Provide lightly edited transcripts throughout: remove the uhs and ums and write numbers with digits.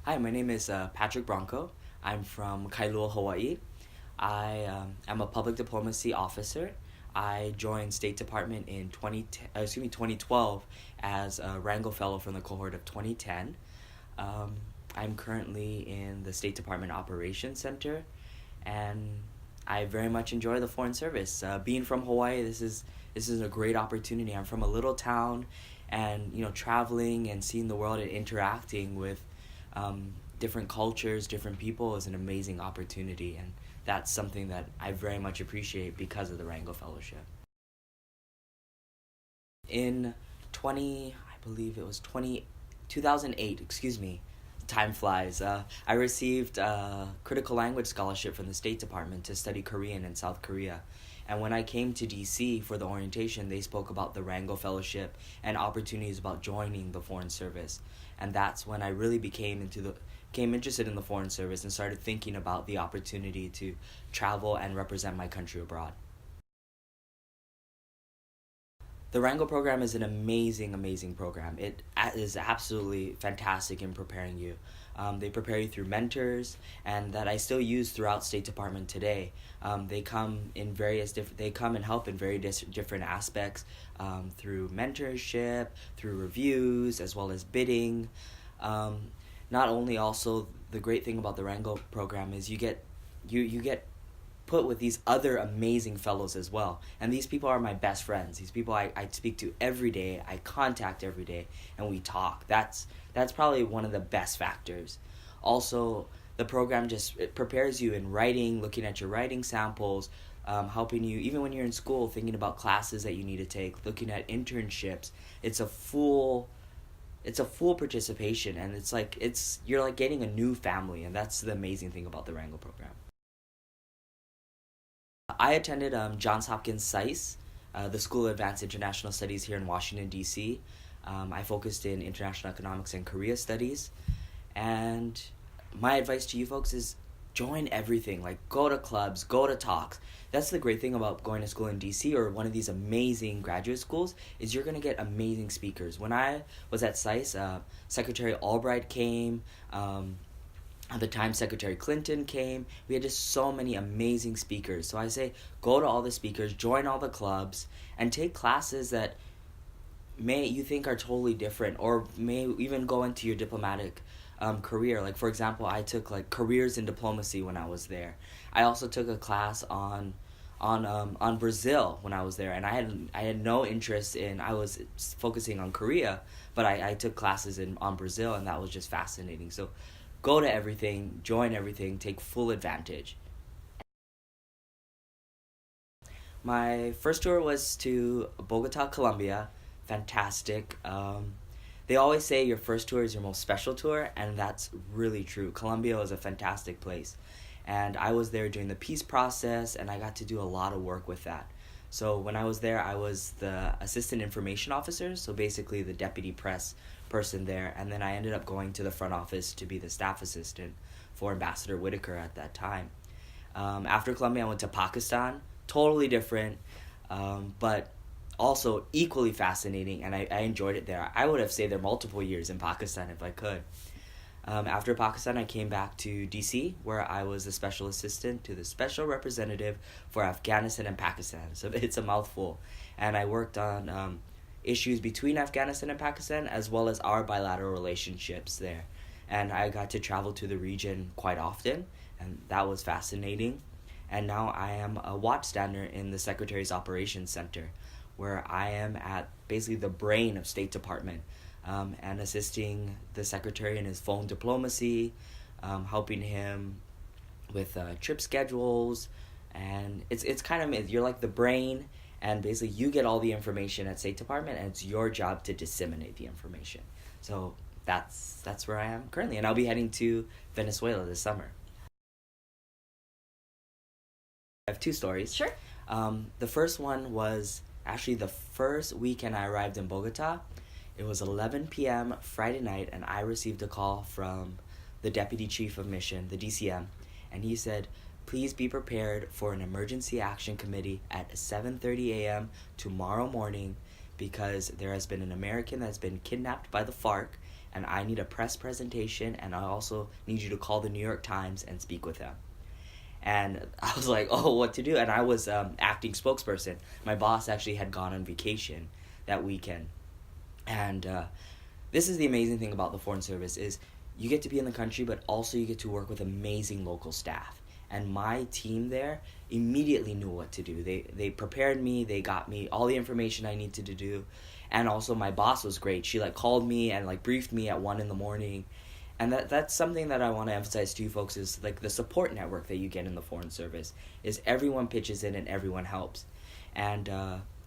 Hi, my name is Patrick Branco. I'm from Kailua, Hawaii. I am a public diplomacy officer. I joined State Department in 2012 as a Rangel Fellow from the cohort of 2010. Um, I'm currently in the State Department Operations Center, and I very much enjoy the Foreign Service. Being from Hawaii, this is a great opportunity. I'm from a little town, and traveling and seeing the world and interacting with different cultures, different people is an amazing opportunity, and that's something that I very much appreciate because of the Rangel Fellowship. In I believe it was 2008, excuse me, time flies. I received a critical language scholarship from the State Department to study Korean in South Korea. And when I came to DC for the orientation, they spoke about the Rangel Fellowship and opportunities about joining the Foreign Service. And that's when I really became interested in the Foreign Service and started thinking about the opportunity to travel and represent my country abroad. The Rangel program is an amazing, amazing program. It is absolutely fantastic in preparing you. They prepare you through mentors, and that I still use throughout State Department today. They come in various different. They come and help in very different aspects, through mentorship, through reviews, as well as bidding. Not only also the great thing about the Rangel program is you get put with these other amazing fellows as well. And these people are my best friends. These people I speak to every day, I contact every day, and we talk. That's probably one of the best factors. Also, the program just it prepares you in writing, looking at your writing samples, helping you, even when you're in school, thinking about classes that you need to take, looking at internships. It's a full participation, and you're like getting a new family, and that's the amazing thing about the Wrangle program. I attended Johns Hopkins SAIS, the School of Advanced International Studies here in Washington, D.C. I focused in international economics and Korea studies. And my advice to you folks is join everything. Like, go to clubs, go to talks. That's the great thing about going to school in DC or one of these amazing graduate schools is you're going to get amazing speakers. When I was at SAIS, Secretary Albright came. At the time, Secretary Clinton came. We had just so many amazing speakers. So I say, go to all the speakers, join all the clubs, and take classes that may you think are totally different, or may even go into your diplomatic career. Like, for example, I took like careers in diplomacy when I was there. I also took a class on Brazil when I was there, and I had no interest in. I was focusing on Korea, but I took classes on Brazil, and that was just fascinating. So go to everything, join everything, take full advantage. My first tour was to Bogota, Colombia. Fantastic. They always say your first tour is your most special tour, and that's really true. Colombia was a fantastic place. And I was there during the peace process, and I got to do a lot of work with that. So when I was there, I was the assistant information officer, so basically the deputy press person there. And then I ended up going to the front office to be the staff assistant for Ambassador Whitaker at that time. After Colombia, I went to Pakistan, totally different, but also equally fascinating, and I enjoyed it there. I would have stayed there multiple years in Pakistan if I could. After Pakistan, I came back to DC, where I was the special assistant to the special representative for Afghanistan and Pakistan. So it's a mouthful. And I worked on issues between Afghanistan and Pakistan, as well as our bilateral relationships there. And I got to travel to the region quite often, and that was fascinating. And now I am a watchstander in the Secretary's Operations Center, where I am at basically the brain of State Department, and assisting the Secretary in his phone diplomacy, helping him with trip schedules, and it's kind of, you're like the brain, and basically you get all the information at State Department, and it's your job to disseminate the information. So that's where I am currently, and I'll be heading to Venezuela this summer. I have two stories. Sure. The first one was actually the first weekend I arrived in Bogota. It was 11 p.m. Friday night, and I received a call from the Deputy Chief of Mission, the DCM, and he said, please be prepared for an emergency action committee at 7:30 a.m. tomorrow morning, because there has been an American that's been kidnapped by the FARC, and I need a press presentation, and I also need you to call the New York Times and speak with them. And I was like, oh, what to do? And I was acting spokesperson. My boss actually had gone on vacation that weekend. And this is the amazing thing about the Foreign Service is you get to be in the country, but also you get to work with amazing local staff. And my team there immediately knew what to do. They prepared me. They got me all the information I needed to do. And also my boss was great. She called me and briefed me at 1 in the morning. And that's something that I want to emphasize to you folks is the support network that you get in the Foreign Service is everyone pitches in and everyone helps. And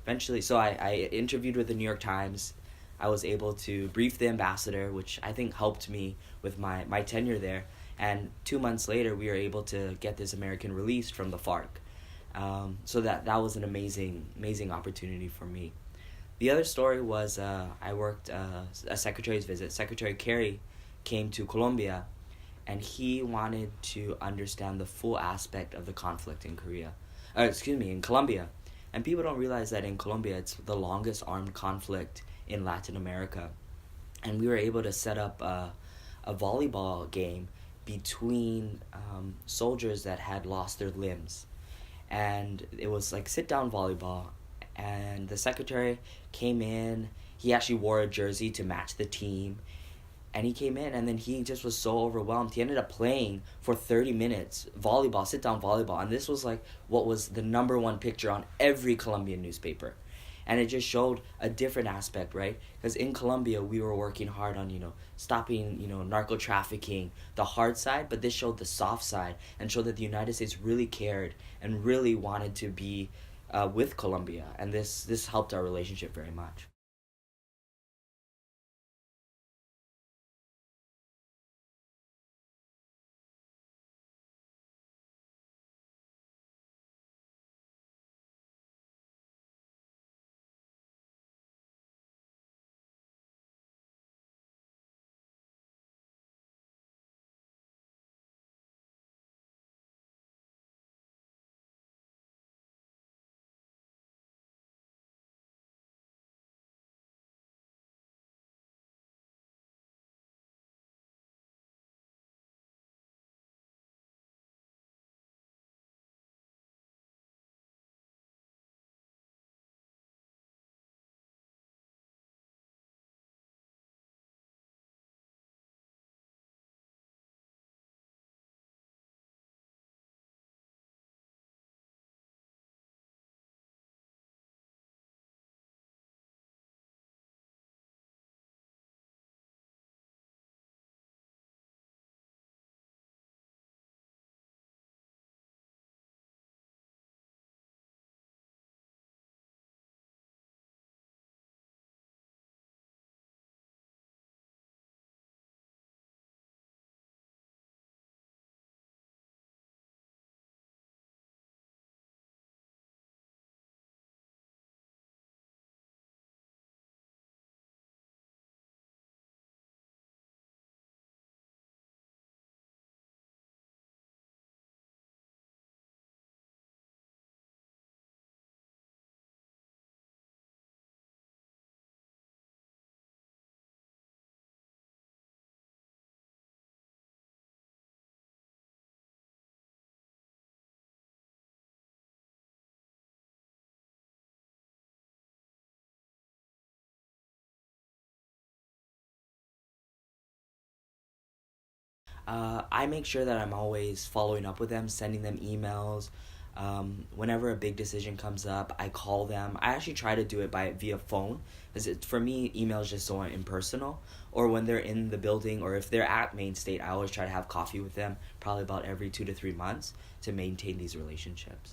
eventually, so I interviewed with the New York Times. I was able to brief the ambassador, which I think helped me with my tenure there. And 2 months later, we were able to get this American released from the FARC. So that was an amazing opportunity for me. The other story was I worked a secretary's visit. Secretary Kerry came to Colombia, and he wanted to understand the full aspect of the conflict in in Colombia. And people don't realize that in Colombia, it's the longest armed conflict in Latin America. And we were able to set up a volleyball game between soldiers that had lost their limbs. And it was sit-down volleyball. And the secretary came in. He actually wore a jersey to match the team. And he came in, and then he just was so overwhelmed. He ended up playing for 30 minutes volleyball, sit-down volleyball. And this was what was the number one picture on every Colombian newspaper. And it just showed a different aspect, right? Because in Colombia, we were working hard on, stopping, narco trafficking, the hard side. But this showed the soft side and showed that the United States really cared and really wanted to be with Colombia. And this helped our relationship very much. I make sure that I'm always following up with them, sending them emails. Whenever a big decision comes up, I call them. I actually try to do it via phone, because for me, email is just so impersonal. Or when they're in the building, or if they're at Main State, I always try to have coffee with them, probably about every 2 to 3 months, to maintain these relationships.